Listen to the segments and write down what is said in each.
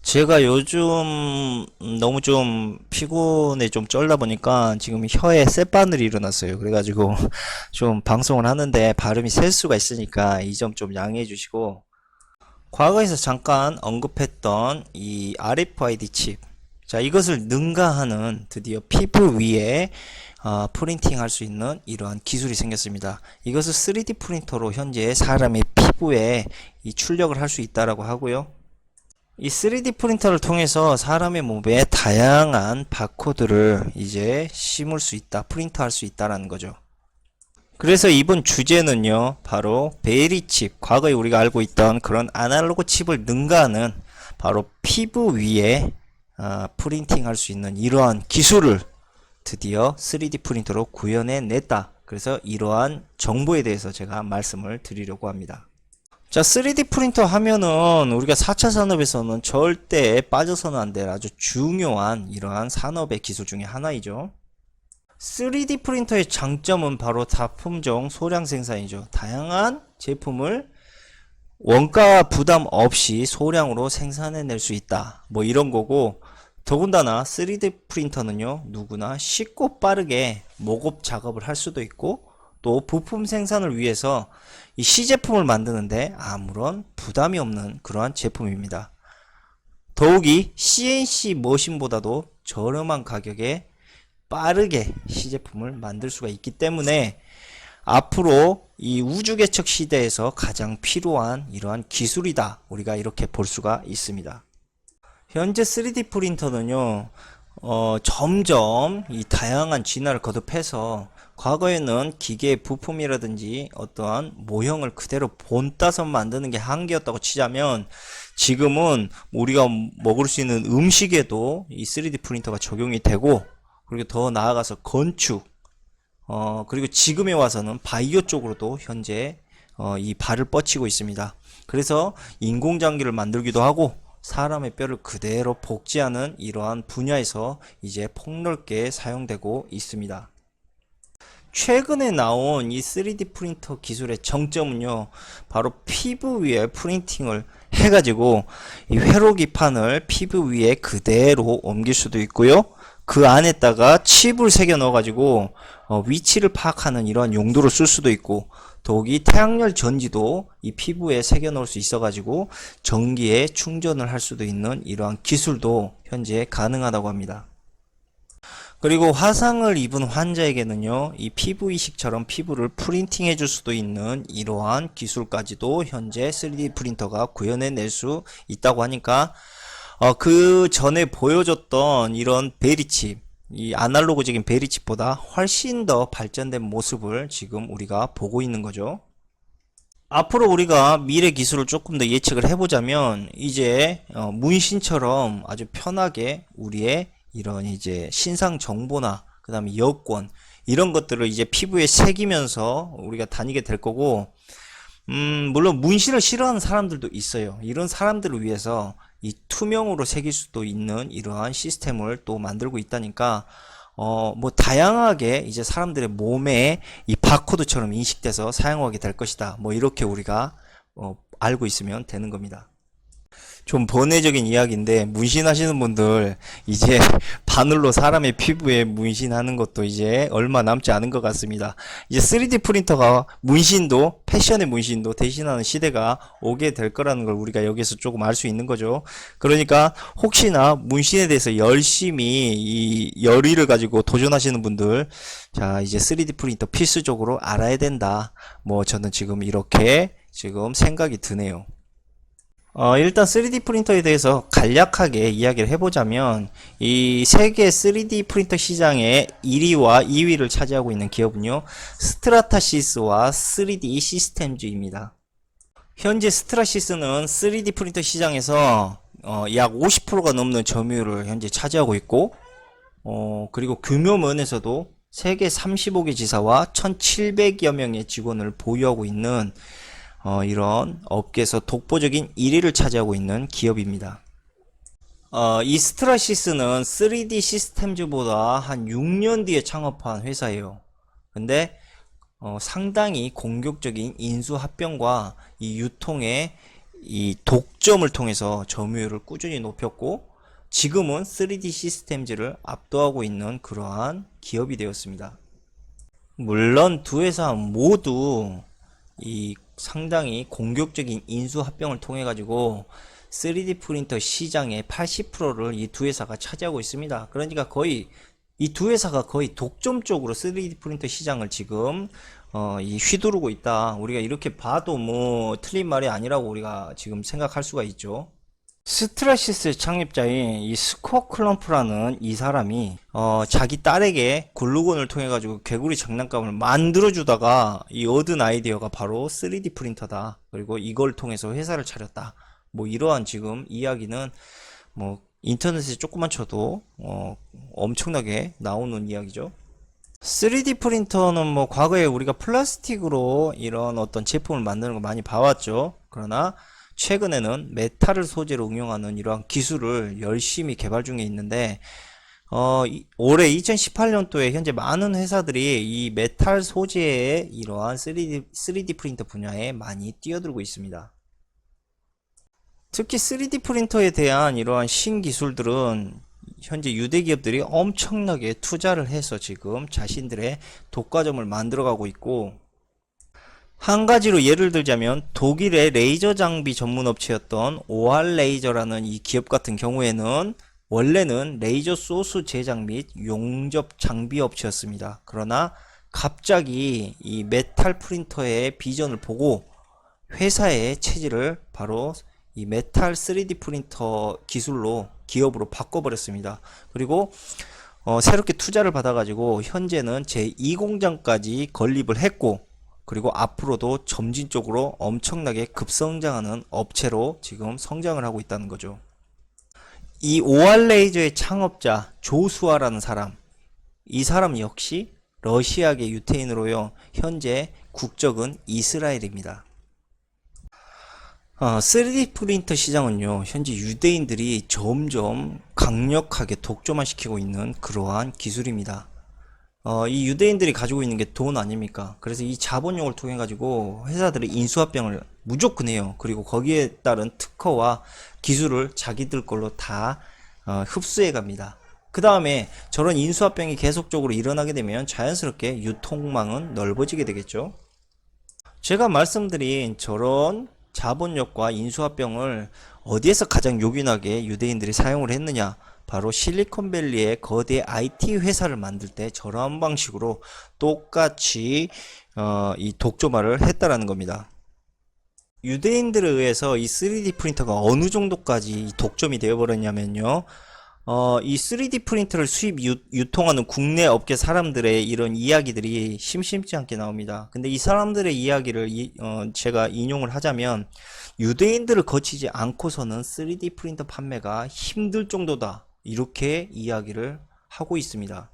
제가 요즘 너무 좀 피곤해 좀 쩔다 보니까 지금 혀에 쌔바늘이 일어났어요. 그래가지고 좀 방송을 하는데 발음이 셀 수가 있으니까 이 점 좀 양해해 주시고, 과거에서 잠깐 언급했던 이 RFID 칩, 자 이것을 능가하는 드디어 피부 위에 프린팅 할 수 있는 이러한 기술이 생겼습니다. 이것을 3D 프린터로 현재 사람의 피부에 이 출력을 할 수 있다라고 하고요. 이 3D 프린터를 통해서 사람의 몸에 다양한 바코드를 이제 심을 수 있다, 프린트할 수 있다라는 거죠. 그래서 이번 주제는요, 바로 베리칩, 과거에 우리가 알고 있던 그런 아날로그 칩을 능가하는 바로 피부 위에 프린팅 할 수 있는 이러한 기술을 드디어 3D 프린터로 구현해 냈다. 그래서 이러한 정보에 대해서 제가 말씀을 드리려고 합니다. 자, 3D 프린터 하면은 우리가 4차 산업에서는 절대 빠져서는 안 될 아주 중요한 이러한 산업의 기술 중에 하나이죠. 3D 프린터의 장점은 바로 다품종 소량 생산이죠. 다양한 제품을 원가 부담 없이 소량으로 생산해낼 수 있다. 뭐 이런 거고, 더군다나 3D 프린터는요, 누구나 쉽고 빠르게 목업 작업을 할 수도 있고, 또 부품 생산을 위해서 이 시제품을 만드는데 아무런 부담이 없는 그러한 제품입니다. 더욱이 CNC 머신보다도 저렴한 가격에 빠르게 시제품을 만들 수가 있기 때문에 앞으로 이 우주개척 시대에서 가장 필요한 이러한 기술이다, 우리가 이렇게 볼 수가 있습니다. 현재 3D 프린터는요, 점점 이 다양한 진화를 거듭해서 과거에는 기계 부품이라든지 어떠한 모형을 그대로 본따서 만드는 게 한계였다고 치자면, 지금은 우리가 먹을 수 있는 음식에도 이 3D 프린터가 적용이 되고, 그리고 더 나아가서 건축, 그리고 지금에 와서는 바이오 쪽으로도 현재 이 발을 뻗치고 있습니다. 그래서 인공장기를 만들기도 하고 사람의 뼈를 그대로 복제하는 이러한 분야에서 이제 폭넓게 사용되고 있습니다. 최근에 나온 이 3D 프린터 기술의 정점은요, 바로 피부 위에 프린팅을 해가지고 이 회로기판을 피부 위에 그대로 옮길 수도 있고요, 그 안에다가 칩을 새겨 넣어가지고 위치를 파악하는 이러한 용도로 쓸 수도 있고, 더욱이 태양열 전지도 이 피부에 새겨 넣을 수 있어가지고 전기에 충전을 할 수도 있는 이러한 기술도 현재 가능하다고 합니다. 그리고 화상을 입은 환자에게는요, 이 피부 이식처럼 피부를 프린팅 해줄 수도 있는 이러한 기술까지도 현재 3D 프린터가 구현해낼 수 있다고 하니까, 그 전에 보여줬던 이런 베리칩, 이 아날로그적인 베리칩보다 훨씬 더 발전된 모습을 지금 우리가 보고 있는 거죠. 앞으로 우리가 미래 기술을 조금 더 예측을 해보자면, 이제 문신처럼 아주 편하게 우리의 이런 이제 신상 정보나 그 다음에 여권, 이런 것들을 이제 피부에 새기면서 우리가 다니게 될 거고, 물론 문신을 싫어하는 사람들도 있어요. 이런 사람들을 위해서 이 투명으로 새길 수도 있는 이러한 시스템을 또 만들고 있다니까, 뭐 다양하게 이제 사람들의 몸에 이 바코드처럼 인식돼서 사용하게 될 것이다, 뭐 이렇게 우리가 알고 있으면 되는 겁니다. 좀 번외적인 이야기인데, 문신하시는 분들 이제 바늘로 사람의 피부에 문신하는 것도 이제 얼마 남지 않은 것 같습니다. 이제 3D 프린터가 문신도, 패션의 문신도 대신하는 시대가 오게 될 거라는 걸 우리가 여기서 조금 알 수 있는 거죠. 그러니까 혹시나 문신에 대해서 열심히 이 열의를 가지고 도전하시는 분들, 자 이제 3D 프린터 필수적으로 알아야 된다, 뭐 저는 지금 이렇게 지금 생각이 드네요. 일단 3D 프린터에 대해서 간략하게 이야기를 해보자면, 이 세계 3D 프린터 시장의 1위와 2위를 차지하고 있는 기업은요, 스트라타시스와 3D 시스템즈입니다. 현재 스트라시스는 3D 프린터 시장에서 약 50%가 넘는 점유율을 현재 차지하고 있고, 그리고 규모 면에서도 세계 35개 지사와 1700여 명의 직원을 보유하고 있는 이런 업계에서 독보적인 1위를 차지하고 있는 기업입니다. 이 스트라시스는 3D 시스템즈보다 한 6년 뒤에 창업한 회사예요. 근데 상당히 공격적인 인수합병과 이 유통에 이 독점을 통해서 점유율을 꾸준히 높였고 지금은 3D 시스템즈를 압도하고 있는 그러한 기업이 되었습니다. 물론 두 회사 모두 이 상당히 공격적인 인수 합병을 통해 가지고 3D 프린터 시장의 80%를 이 두 회사가 차지하고 있습니다. 그러니까 거의 이 두 회사가 거의 독점적으로 3D 프린터 시장을 지금 휘두르고 있다. 우리가 이렇게 봐도 뭐 틀린 말이 아니라고 우리가 지금 생각할 수가 있죠. 스트라시스 창립자인 이 스코 클럼프라는 이 사람이 자기 딸에게 글루건을 통해 가지고 개구리 장난감을 만들어 주다가 이 얻은 아이디어가 바로 3D 프린터다. 그리고 이걸 통해서 회사를 차렸다. 뭐 이러한 지금 이야기는 뭐 인터넷에 조금만 쳐도 엄청나게 나오는 이야기죠. 3D 프린터는 뭐 과거에 우리가 플라스틱으로 이런 어떤 제품을 만드는 거 많이 봐왔죠. 그러나 최근에는 메탈을 소재로 응용하는 이러한 기술을 열심히 개발 중에 있는데 올해 2018년도에 현재 많은 회사들이 이 메탈 소재의 이러한 3D 프린터 분야에 많이 뛰어들고 있습니다. 특히 3D 프린터에 대한 이러한 신기술들은 현재 유대 기업들이 엄청나게 투자를 해서 지금 자신들의 독과점을 만들어가고 있고, 한 가지로 예를 들자면 독일의 레이저 장비 전문 업체였던 OR 레이저라는 이 기업 같은 경우에는 원래는 레이저 소스 제작 및 용접 장비 업체였습니다. 그러나 갑자기 이 메탈 프린터의 비전을 보고 회사의 체질을 바로 이 메탈 3D 프린터 기술로 기업으로 바꿔버렸습니다. 그리고 새롭게 투자를 받아가지고 현재는 제2공장까지 건립을 했고, 그리고 앞으로도 점진적으로 엄청나게 급성장하는 업체로 지금 성장을 하고 있다는 거죠. 이 OR 레이저의 창업자 조수아라는 사람, 이 사람 역시 러시아계 유태인으로요. 현재 국적은 이스라엘입니다. 3D 프린터 시장은요, 현재 유대인들이 점점 강력하게 독점화시키고 있는 그러한 기술입니다. 이 유대인들이 가지고 있는 게 돈 아닙니까? 그래서 이 자본력을 통해 가지고 회사들이 인수합병을 무조건 해요. 그리고 거기에 따른 특허와 기술을 자기들 걸로 다 흡수해 갑니다. 그 다음에 저런 인수합병이 계속적으로 일어나게 되면 자연스럽게 유통망은 넓어지게 되겠죠. 제가 말씀드린 저런 자본력과 인수합병을 어디에서 가장 요긴하게 유대인들이 사용을 했느냐? 바로 실리콘밸리의 거대 IT 회사를 만들 때 저런 방식으로 똑같이 이 독점화를 했다라는 겁니다. 유대인들에 의해서 이 3D 프린터가 어느 정도까지 독점이 되어버렸냐면요. 이 3D 프린터를 수입 유통하는 국내 업계 사람들의 이런 이야기들이 심심치 않게 나옵니다. 근데 이 사람들의 이야기를 제가 인용을 하자면 유대인들을 거치지 않고서는 3D 프린터 판매가 힘들 정도다. 이렇게 이야기를 하고 있습니다.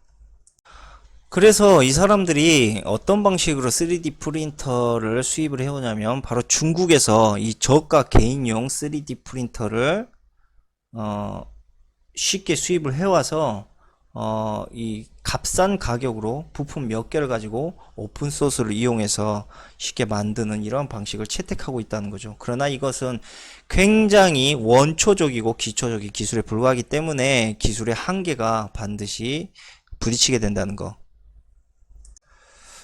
그래서 이 사람들이 어떤 방식으로 3D 프린터를 수입을 해오냐면 바로 중국에서 이 저가 개인용 3D 프린터를 쉽게 수입을 해와서 이 값싼 가격으로 부품 몇 개를 가지고 오픈소스를 이용해서 쉽게 만드는 이런 방식을 채택하고 있다는 거죠. 그러나 이것은 굉장히 원초적이고 기초적인 기술에 불과하기 때문에 기술의 한계가 반드시 부딪히게 된다는 거.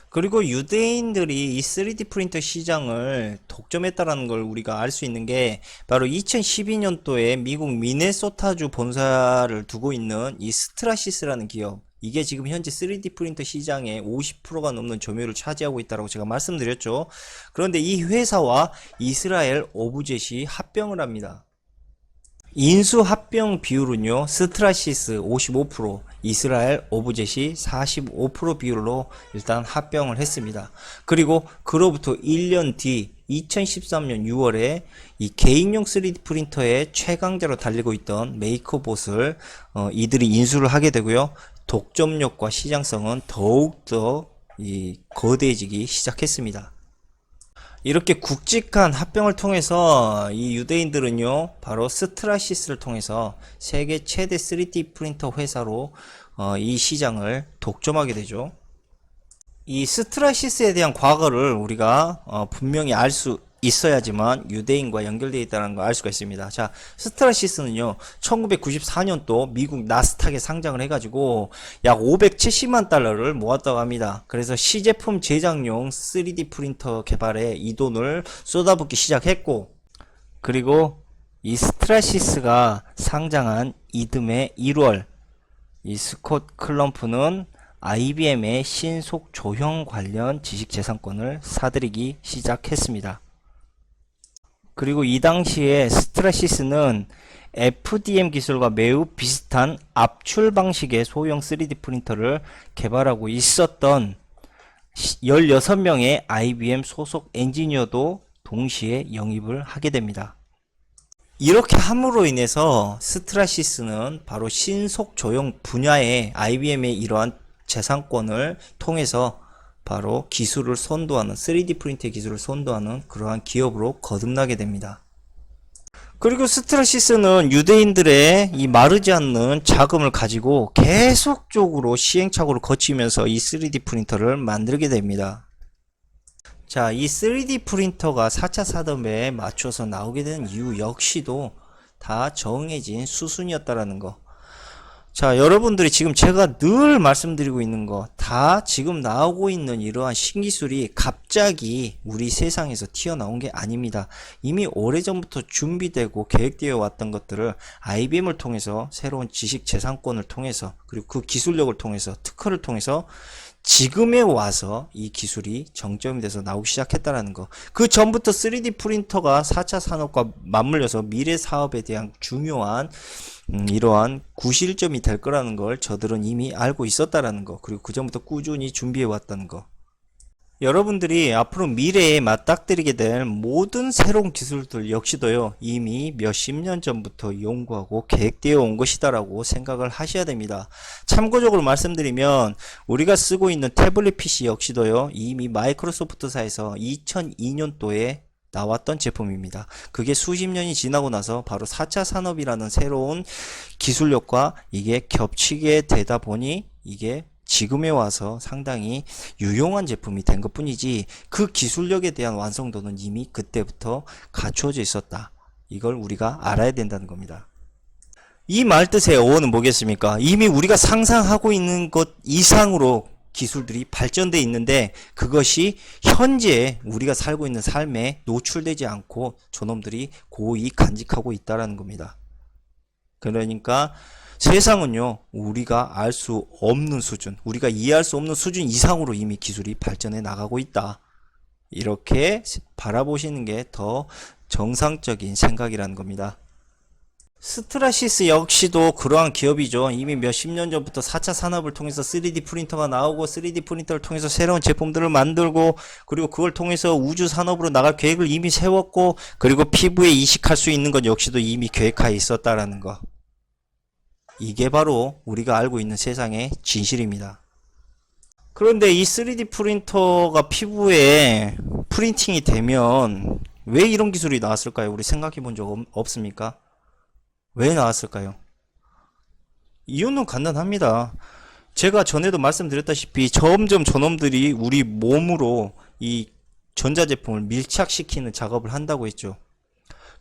그리고 유대인들이 이 3D 프린터 시장을 독점했다라는 걸 우리가 알 수 있는 게 바로 2012년도에 미국 미네소타주 본사를 두고 있는 이 스트라시스라는 기업, 이게 지금 현재 3D 프린터 시장의 50%가 넘는 점유율을 차지하고 있다고 제가 말씀드렸죠. 그런데 이 회사와 이스라엘 오브젯이 합병을 합니다. 인수 합병 비율은요, 스트라시스 55%, 이스라엘 오브젯이 45% 비율로 일단 합병을 했습니다. 그리고 그로부터 1년 뒤 2013년 6월에 이 개인용 3D 프린터의 최강자로 달리고 있던 메이커봇을 이들이 인수를 하게 되고요. 독점력과 시장성은 더욱더 거대해지기 시작했습니다. 이렇게 굵직한 합병을 통해서 이 유대인들은요, 바로 스트라시스를 통해서 세계 최대 3D 프린터 회사로 이 시장을 독점하게 되죠. 이 스트라시스에 대한 과거를 우리가 분명히 알 수 있어야지만 유대인과 연결되어 있다는 걸 알 수가 있습니다. 자, 스트라시스는요, 1994년도 미국 나스닥에 상장을 해가지고 약 570만 달러를 모았다고 합니다. 그래서 시제품 제작용 3D 프린터 개발에 이 돈을 쏟아붓기 시작했고, 그리고 이 스트라시스가 상장한 이듬해 1월, 이 스콧 클럼프는 IBM의 신속 조형 관련 지식재산권을 사들이기 시작했습니다. 그리고 이 당시에 스트라시스는 FDM 기술과 매우 비슷한 압출 방식의 소형 3D 프린터를 개발하고 있었던 16명의 IBM 소속 엔지니어도 동시에 영입을 하게 됩니다. 이렇게 함으로 인해서 스트라시스는 바로 신속 조형 분야의 IBM의 이러한 재산권을 통해서 바로 기술을 선도하는 3D 프린터 기술을 선도하는 그러한 기업으로 거듭나게 됩니다. 그리고 스트라시스는 유대인들의 이 마르지 않는 자금을 가지고 계속적으로 시행착오를 거치면서 이 3D 프린터를 만들게 됩니다. 자, 이 3D 프린터가 4차 산업에 맞춰서 나오게 된 이유 역시도 다 정해진 수순이었다라는 거. 자, 여러분들이 지금 제가 늘 말씀드리고 있는 거, 다 지금 나오고 있는 이러한 신기술이 갑자기 우리 세상에서 튀어나온 게 아닙니다. 이미 오래전부터 준비되고 계획되어 왔던 것들을 IBM을 통해서 새로운 지식 재산권을 통해서 그리고 그 기술력을 통해서 특허를 통해서 지금에 와서 이 기술이 정점이 돼서 나오기 시작했다는 거. 그 전부터 3D 프린터가 4차 산업과 맞물려서 미래 사업에 대한 중요한 이러한 구실점이 될 거라는 걸 저들은 이미 알고 있었다라는 거. 그리고 그 전부터 꾸준히 준비해 왔다는 거. 여러분들이 앞으로 미래에 맞닥뜨리게 될 모든 새로운 기술들 역시도요, 이미 몇십 년 전부터 연구하고 계획되어 온 것이다라고 생각을 하셔야 됩니다. 참고적으로 말씀드리면 우리가 쓰고 있는 태블릿 PC 역시도요, 이미 마이크로소프트사에서 2002년도에 나왔던 제품입니다. 그게 수십 년이 지나고 나서 바로 4차 산업이라는 새로운 기술력과 이게 겹치게 되다 보니 이게 지금에 와서 상당히 유용한 제품이 된 것 뿐이지 그 기술력에 대한 완성도는 이미 그때부터 갖추어져 있었다. 이걸 우리가 알아야 된다는 겁니다. 이 말뜻의 어원은 뭐겠습니까? 이미 우리가 상상하고 있는 것 이상으로 기술들이 발전되어 있는데 그것이 현재 우리가 살고 있는 삶에 노출되지 않고 저놈들이 고이 간직하고 있다는 겁니다. 그러니까 세상은요, 우리가 알 수 없는 수준, 우리가 이해할 수 없는 수준 이상으로 이미 기술이 발전해 나가고 있다. 이렇게 바라보시는 게 더 정상적인 생각이라는 겁니다. 스트라시스 역시도 그러한 기업이죠. 이미 몇십 년 전부터 4차 산업을 통해서 3D 프린터가 나오고 3D 프린터를 통해서 새로운 제품들을 만들고 그리고 그걸 통해서 우주 산업으로 나갈 계획을 이미 세웠고 그리고 피부에 이식할 수 있는 것 역시도 이미 계획하에 있었다라는 거. 이게 바로 우리가 알고 있는 세상의 진실입니다. 그런데 이 3D 프린터가 피부에 프린팅이 되면 왜 이런 기술이 나왔을까요? 우리 생각해 본 적 없습니까? 왜 나왔을까요? 이유는 간단합니다. 제가 전에도 말씀드렸다시피 점점 저놈들이 우리 몸으로 이 전자제품을 밀착시키는 작업을 한다고 했죠.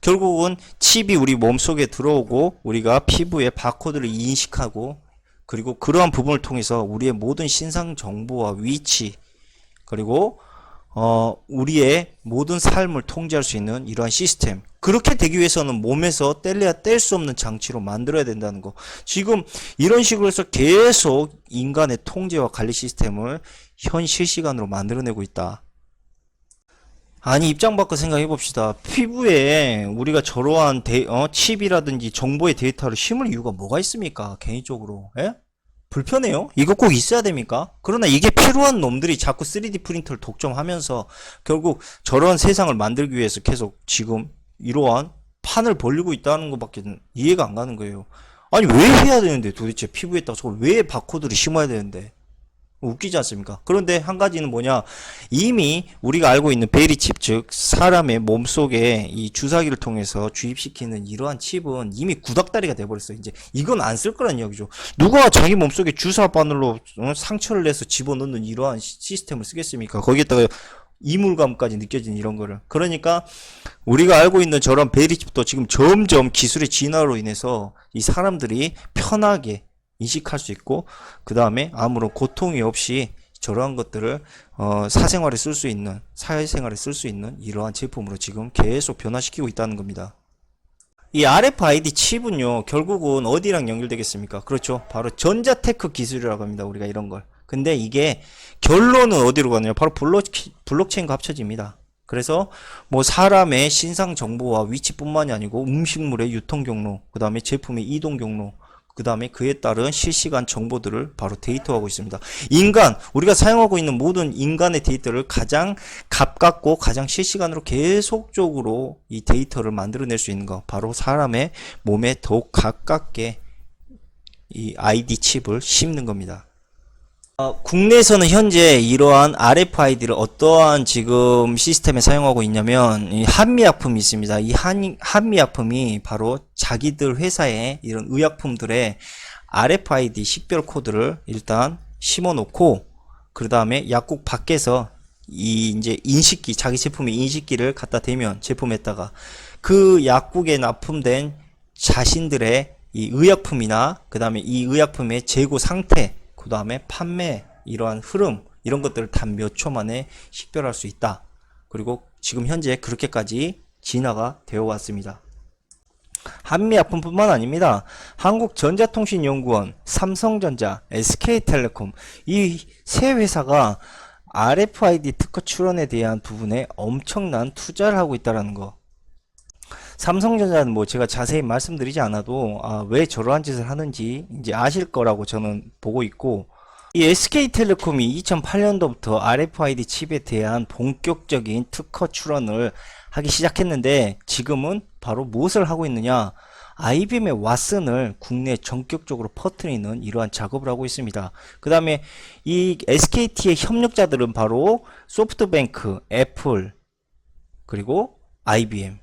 결국은 칩이 우리 몸속에 들어오고 우리가 피부에 바코드를 인식하고 그리고 그러한 부분을 통해서 우리의 모든 신상 정보와 위치 그리고 우리의 모든 삶을 통제할 수 있는 이러한 시스템, 그렇게 되기 위해서는 몸에서 뗄래야 뗄 수 없는 장치로 만들어야 된다는 거. 지금 이런 식으로 해서 계속 인간의 통제와 관리 시스템을 현 실시간으로 만들어내고 있다. 아니, 입장 바꿔 생각해 봅시다. 피부에 우리가 저러한 칩이라든지 정보의 데이터를 심을 이유가 뭐가 있습니까? 개인적으로. 예? 불편해요? 이거 꼭 있어야 됩니까? 그러나 이게 필요한 놈들이 자꾸 3D 프린터를 독점하면서 결국 저런 세상을 만들기 위해서 계속 지금 이러한 판을 벌리고 있다는 것밖에 이해가 안 가는 거예요. 아니, 왜 해야 되는데 도대체 피부에다가 저걸 왜 바코드를 심어야 되는데? 웃기지 않습니까? 그런데 한 가지는 뭐냐, 이미 우리가 알고 있는 베리칩, 즉 사람의 몸속에 이 주사기를 통해서 주입시키는 이러한 칩은 이미 구닥다리가 돼버렸어요. 이제 이건 안 쓸 거란 이야기죠. 누가 자기 몸속에 주사 바늘로 상처를 내서 집어넣는 이러한 시스템을 쓰겠습니까? 거기에다가 이물감까지 느껴지는 이런 거를. 그러니까 우리가 알고 있는 저런 베리칩도 지금 점점 기술의 진화로 인해서 이 사람들이 편하게 인식할 수 있고, 그 다음에 아무런 고통이 없이 저러한 것들을 사생활에 쓸 수 있는, 사회생활에 쓸 수 있는 이러한 제품으로 지금 계속 변화시키고 있다는 겁니다. 이 RFID 칩은요, 결국은 어디랑 연결되겠습니까? 그렇죠. 바로 전자테크 기술이라고 합니다. 우리가 이런 걸. 근데 이게 결론은 어디로 가느냐? 바로 블록체인과 합쳐집니다. 그래서 뭐 사람의 신상 정보와 위치뿐만이 아니고 음식물의 유통 경로, 그 다음에 제품의 이동 경로, 그 다음에 그에 따른 실시간 정보들을 바로 데이터하고 있습니다. 우리가 사용하고 있는 모든 인간의 데이터를 가장 가깝고 가장 실시간으로 계속적으로 이 데이터를 만들어낼 수 있는 거, 바로 사람의 몸에 더욱 가깝게 이 ID 칩을 심는 겁니다. 국내에서는 현재 이러한 RFID를 어떠한 지금 시스템에 사용하고 있냐면, 이 한미약품이 있습니다. 이 한미약품이 바로 자기들 회사에 이런 의약품들의 RFID 식별 코드를 일단 심어 놓고, 그 다음에 약국 밖에서 이 이제 인식기, 자기 제품의 인식기를 갖다 대면 제품에다가 그 약국에 납품된 자신들의 이 의약품이나 그 다음에 이 의약품의 재고 상태, 그 다음에 판매, 이러한 흐름, 이런 것들을 단 몇 초 만에 식별할 수 있다. 그리고 지금 현재 그렇게까지 진화가 되어 왔습니다. 한미약품뿐만 아닙니다. 한국전자통신연구원, 삼성전자, SK텔레콤, 이 세 회사가 RFID 특허 출원에 대한 부분에 엄청난 투자를 하고 있다는 거. 삼성전자는 뭐 제가 자세히 말씀드리지 않아도 왜 저러한 짓을 하는지 이제 아실 거라고 저는 보고 있고, 이 SK텔레콤이 2008년도부터 RFID 칩에 대한 본격적인 특허 출원을 하기 시작했는데, 지금은 바로 무엇을 하고 있느냐? IBM의 왓슨을 국내에 전격적으로 퍼뜨리는 이러한 작업을 하고 있습니다. 그 다음에 이 SKT의 협력자들은 바로 소프트뱅크, 애플, 그리고 IBM,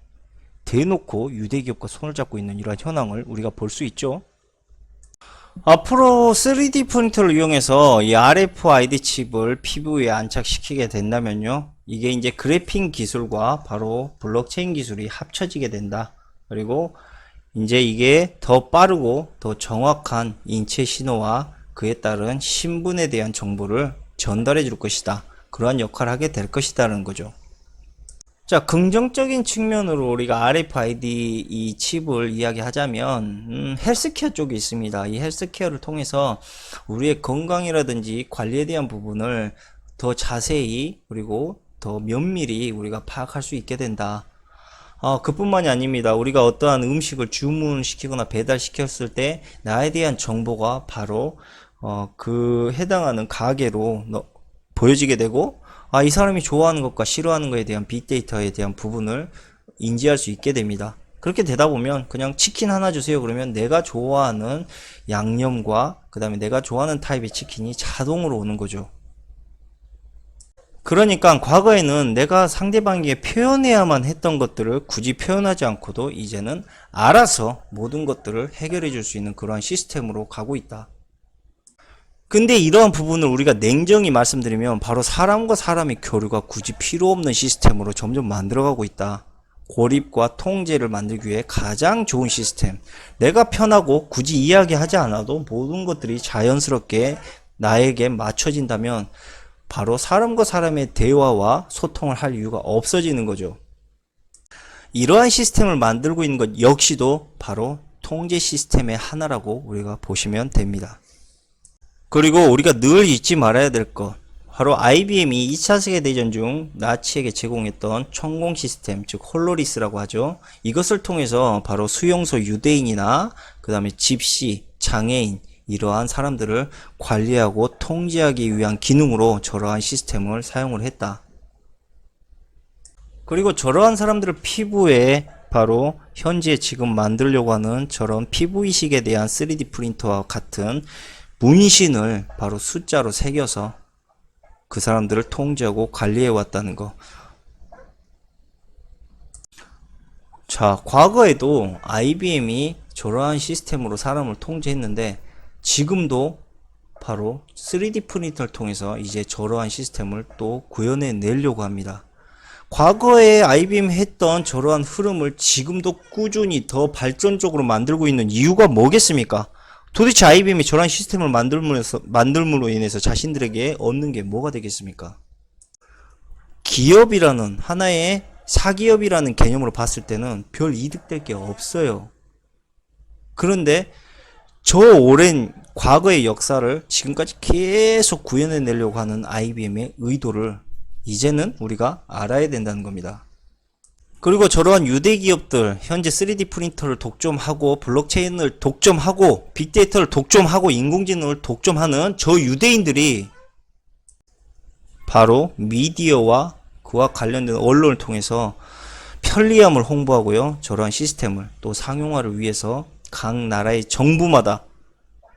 대놓고 유대기업과 손을 잡고 있는 이러한 현황을 우리가 볼 수 있죠. 앞으로 3D 프린터를 이용해서 이 RFID 칩을 피부에 안착시키게 된다면요, 이게 이제 그래핀 기술과 바로 블록체인 기술이 합쳐지게 된다. 그리고 이제 이게 더 빠르고 더 정확한 인체 신호와 그에 따른 신분에 대한 정보를 전달해 줄 것이다. 그러한 역할을 하게 될 것이다라는 거죠. 자, 긍정적인 측면으로 우리가 RFID 이 칩을 이야기하자면, 헬스케어 쪽이 있습니다. 이 헬스케어를 통해서 우리의 건강이라든지 관리에 대한 부분을 더 자세히 그리고 더 면밀히 우리가 파악할 수 있게 된다. 그뿐만이 아닙니다. 우리가 어떠한 음식을 주문시키거나 배달시켰을 때 나에 대한 정보가 바로 그 해당하는 가게로 보여지게 되고, 이 사람이 좋아하는 것과 싫어하는 것에 대한 빅데이터에 대한 부분을 인지할 수 있게 됩니다. 그렇게 되다 보면 그냥 치킨 하나 주세요 그러면 내가 좋아하는 양념과 그 다음에 내가 좋아하는 타입의 치킨이 자동으로 오는 거죠. 그러니까 과거에는 내가 상대방에게 표현해야만 했던 것들을 굳이 표현하지 않고도 이제는 알아서 모든 것들을 해결해 줄 수 있는 그러한 시스템으로 가고 있다. 근데 이러한 부분을 우리가 냉정히 말씀드리면 바로 사람과 사람의 교류가 굳이 필요 없는 시스템으로 점점 만들어가고 있다. 고립과 통제를 만들기 위해 가장 좋은 시스템, 내가 편하고 굳이 이야기하지 않아도 모든 것들이 자연스럽게 나에게 맞춰진다면 바로 사람과 사람의 대화와 소통을 할 이유가 없어지는 거죠. 이러한 시스템을 만들고 있는 것 역시도 바로 통제 시스템의 하나라고 우리가 보시면 됩니다. 그리고 우리가 늘 잊지 말아야 될 것, 바로 IBM이 2차 세계대전 중 나치에게 제공했던 천공 시스템, 즉 홀로리스라고 하죠. 이것을 통해서 바로 수용소 유대인이나 그 다음에 집시, 장애인, 이러한 사람들을 관리하고 통제하기 위한 기능으로 저러한 시스템을 사용을 했다. 그리고 저러한 사람들을 피부에 바로 현재 지금 만들려고 하는 저런 피부 이식에 대한 3D 프린터와 같은 문신을 바로 숫자로 새겨서 그 사람들을 통제하고 관리해 왔다는 거. 자, 과거에도 IBM이 저러한 시스템으로 사람을 통제했는데 지금도 바로 3D 프린터를 통해서 이제 저러한 시스템을 또 구현해 내려고 합니다. 과거에 IBM 했던 저러한 흐름을 지금도 꾸준히 더 발전적으로 만들고 있는 이유가 뭐겠습니까? 도대체 IBM이 저러한 시스템을 만들므로 인해서 자신들에게 얻는 게 뭐가 되겠습니까? 기업이라는 하나의 사기업이라는 개념으로 봤을 때는 별 이득될 게 없어요. 그런데 저 오랜 과거의 역사를 지금까지 계속 구현해 내려고 하는 IBM의 의도를 이제는 우리가 알아야 된다는 겁니다. 그리고 저러한 유대 기업들, 현재 3D 프린터를 독점하고 블록체인을 독점하고 빅데이터를 독점하고 인공지능을 독점하는 저 유대인들이 바로 미디어와 그와 관련된 언론을 통해서 편리함을 홍보하고요, 저러한 시스템을 또 상용화를 위해서 각 나라의 정부마다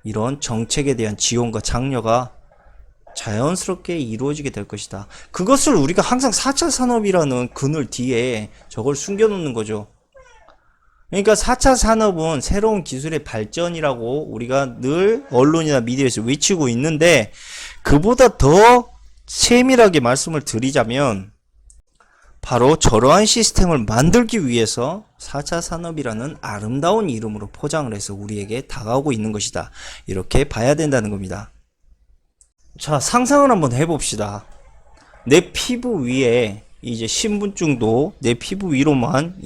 이런 정책에 대한 지원과 장려가 자연스럽게 이루어지게 될 것이다. 그것을 우리가 항상 4차 산업이라는 그늘 뒤에 저걸 숨겨놓는 거죠. 그러니까 4차 산업은 새로운 기술의 발전이라고 우리가 늘 언론이나 미디어에서 외치고 있는데, 그보다 더 세밀하게 말씀을 드리자면 바로 저러한 시스템을 만들기 위해서 4차 산업이라는 아름다운 이름으로 포장을 해서 우리에게 다가오고 있는 것이다. 이렇게 봐야 된다는 겁니다. 자, 상상을 한번 해봅시다. 내 피부 위에 이제 신분증도 내 피부 위로만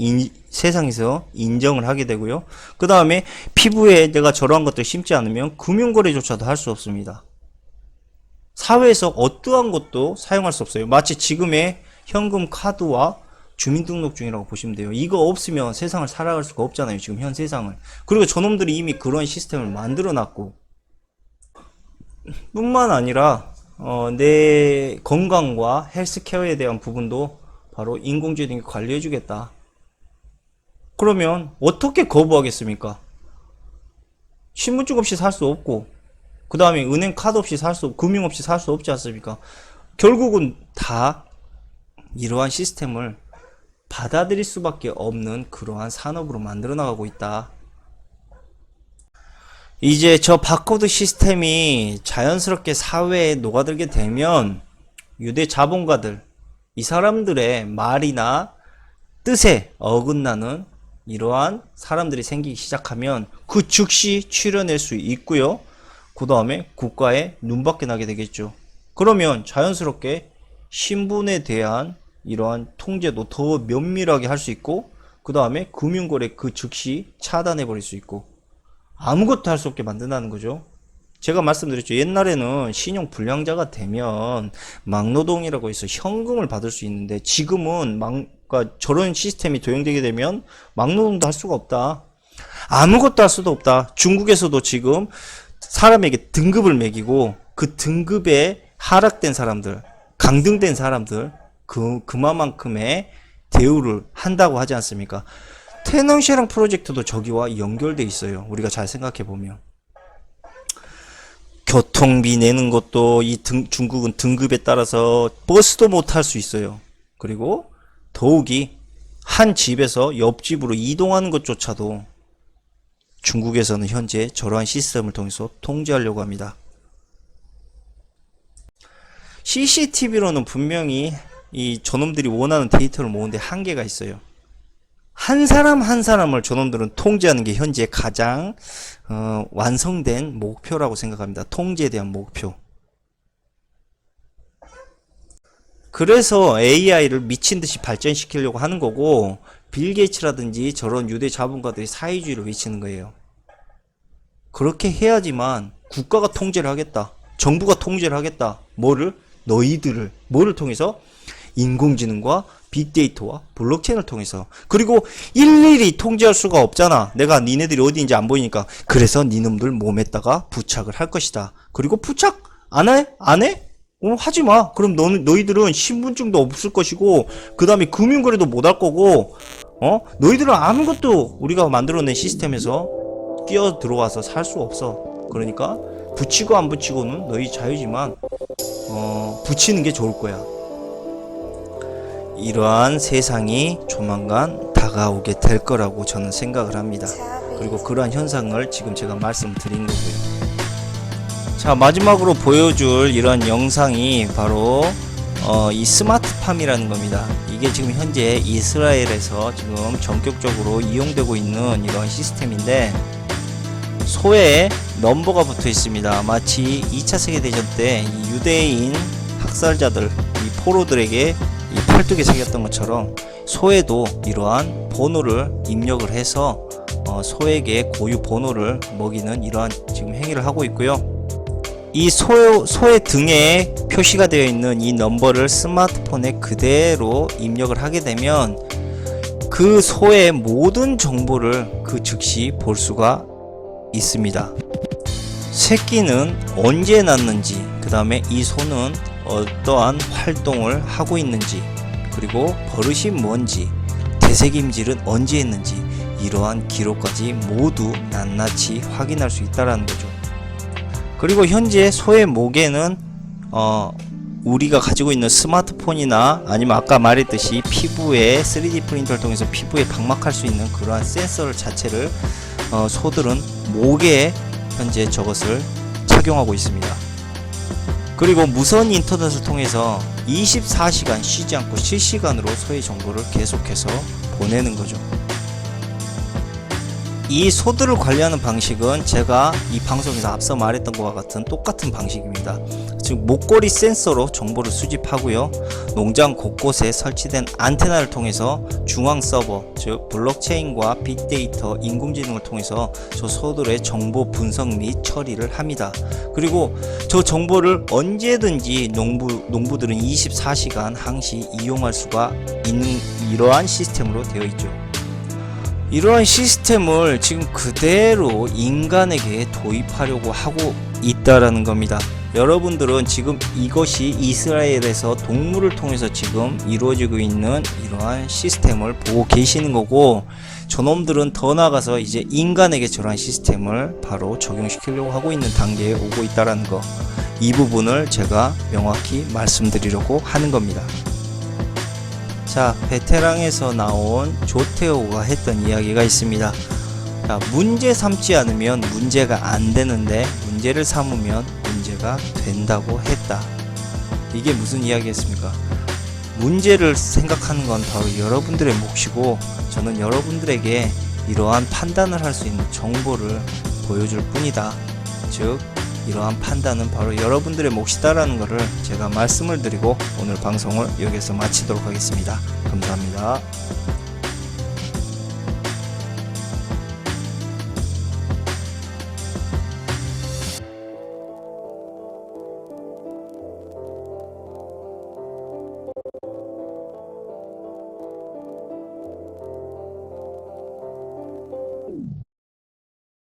세상에서 인정을 하게 되고요. 그 다음에 피부에 내가 저러한 것들 심지 않으면 금융거래조차도 할 수 없습니다. 사회에서 어떠한 것도 사용할 수 없어요. 마치 지금의 현금 카드와 주민등록증이라고 보시면 돼요. 이거 없으면 세상을 살아갈 수가 없잖아요, 지금 현 세상을. 그리고 저놈들이 이미 그런 시스템을 만들어 놨고, 뿐만 아니라 내 건강과 헬스케어에 대한 부분도 바로 인공지능이 관리해 주겠다. 그러면 어떻게 거부하겠습니까? 신분증 없이 살 수 없고, 그 다음에 은행 카드 없이 살 수, 금융 없이 살 수 없지 않습니까? 결국은 다 이러한 시스템을 받아들일 수밖에 없는 그러한 산업으로 만들어 나가고 있다. 이제 저 바코드 시스템이 자연스럽게 사회에 녹아들게 되면 유대 자본가들, 이 사람들의 말이나 뜻에 어긋나는 이러한 사람들이 생기기 시작하면 그 즉시 추려낼 수 있고요. 그 다음에 국가에 눈밖에 나게 되겠죠. 그러면 자연스럽게 신분에 대한 이러한 통제도 더 면밀하게 할 수 있고, 그 다음에 금융거래 그 즉시 차단해 버릴 수 있고, 아무것도 할 수 없게 만든다는 거죠. 제가 말씀드렸죠. 옛날에는 신용 불량자가 되면 막노동이라고 해서 현금을 받을 수 있는데, 지금은 그러니까 저런 시스템이 도입되게 되면 막노동도 할 수가 없다. 아무것도 할 수도 없다. 중국에서도 지금 사람에게 등급을 매기고 그 등급에 하락된 사람들, 강등된 사람들, 그만큼의 대우를 한다고 하지 않습니까? 태능시랑 프로젝트도 저기와 연결돼 있어요. 우리가 잘 생각해 보면 교통비 내는 것도 중국은 등급에 따라서 버스도 못 탈 수 있어요. 그리고 더욱이 한 집에서 옆집으로 이동하는 것조차도 중국에서는 현재 저러한 시스템을 통해서 통제하려고 합니다. CCTV로는 분명히 이 저놈들이 원하는 데이터를 모으는데 한계가 있어요. 한 사람 한 사람을 저놈들은 통제하는 게 현재 가장 완성된 목표라고 생각합니다. 통제에 대한 목표. 그래서 AI를 미친듯이 발전시키려고 하는 거고, 빌 게이츠라든지 저런 유대 자본가들이 사회주의를 외치는 거예요. 그렇게 해야지만 국가가 통제를 하겠다, 정부가 통제를 하겠다. 너희들을 뭐를 통해서? 인공지능과 빅데이터와 블록체인을 통해서. 그리고 일일이 통제할 수가 없잖아. 내가 니네들이 어디인지 안 보이니까. 그래서 니놈들 몸에다가 부착을 할 것이다. 그리고 부착 안 해? 안 해? 하지 마. 그럼 너희들은 신분증도 없을 것이고, 그 다음에 금융거래도 못 할 거고, 너희들은 아무것도 우리가 만들어낸 시스템에서 끼어 들어와서 살 수 없어. 그러니까 붙이고 안 붙이고는 너희 자유지만 붙이는 게 좋을 거야. 이러한 세상이 조만간 다가오게 될 거라고 저는 생각을 합니다. 그리고 그러한 현상을 지금 제가 말씀드린 거고요. 자, 마지막으로 보여줄 이런 영상이 바로 이 스마트팜이라는 겁니다. 이게 지금 현재 이스라엘에서 지금 전격적으로 이용되고 있는 이런 시스템인데, 소에 넘버가 붙어 있습니다. 마치 2차 세계대전 때 이 유대인 학살자들, 이 포로들에게 이 팔뚝에 새겼던 것처럼 소에도 이러한 번호를 입력을 해서 소에게 고유 번호를 먹이는 이러한 지금 행위를 하고 있고요. 이 소의 등에 표시가 되어 있는 이 넘버를 스마트폰에 그대로 입력을 하게 되면 그 소의 모든 정보를 그 즉시 볼 수가 있습니다. 새끼는 언제 낳는지, 그 다음에 이 소는 어떠한 활동을 하고 있는지, 그리고 버릇이 뭔지, 대세김질은 언제 했는지, 이러한 기록까지 모두 낱낱이 확인할 수 있다는 거죠. 그리고 현재 소의 목에는 우리가 가지고 있는 스마트폰이나 아니면 아까 말했듯이 피부에 3D 프린터를 통해서 피부에 박막할 수 있는 그러한 센서 자체를 소들은 목에 현재 저것을 착용하고 있습니다. 그리고 무선 인터넷을 통해서 24시간 쉬지 않고 실시간으로 소의 정보를 계속해서 보내는 거죠. 이 소들을 관리하는 방식은 제가 이 방송에서 앞서 말했던 것과 같은 똑같은 방식입니다. 즉 목걸이 센서로 정보를 수집하고요, 농장 곳곳에 설치된 안테나를 통해서 중앙 서버, 즉 블록체인과 빅데이터, 인공지능을 통해서 저 소들의 정보 분석 및 처리를 합니다. 그리고 저 정보를 언제든지 농부들은 24시간 항시 이용할 수가 있는 이러한 시스템으로 되어 있죠. 이러한 시스템을 지금 그대로 인간에게 도입하려고 하고 있다라는 겁니다. 여러분들은 지금 이것이 이스라엘에서 동물을 통해서 지금 이루어지고 있는 이러한 시스템을 보고 계시는 거고, 저놈들은 더 나아가서 이제 인간에게 저러한 시스템을 바로 적용시키려고 하고 있는 단계에 오고 있다라는 거, 이 부분을 제가 명확히 말씀드리려고 하는 겁니다. 자, 베테랑에서 나온 조태호가 했던 이야기가 있습니다. 자, 문제 삼지 않으면 문제가 안 되는데 문제를 삼으면 문제가 된다고 했다. 이게 무슨 이야기였습니까? 문제를 생각하는 건 바로 여러분들의 몫이고, 저는 여러분들에게 이러한 판단을 할 수 있는 정보를 보여줄 뿐이다. 즉 이러한 판단은 바로 여러분들의 몫이다라는 것을 제가 말씀을 드리고 오늘 방송을 여기서 마치도록 하겠습니다. 감사합니다.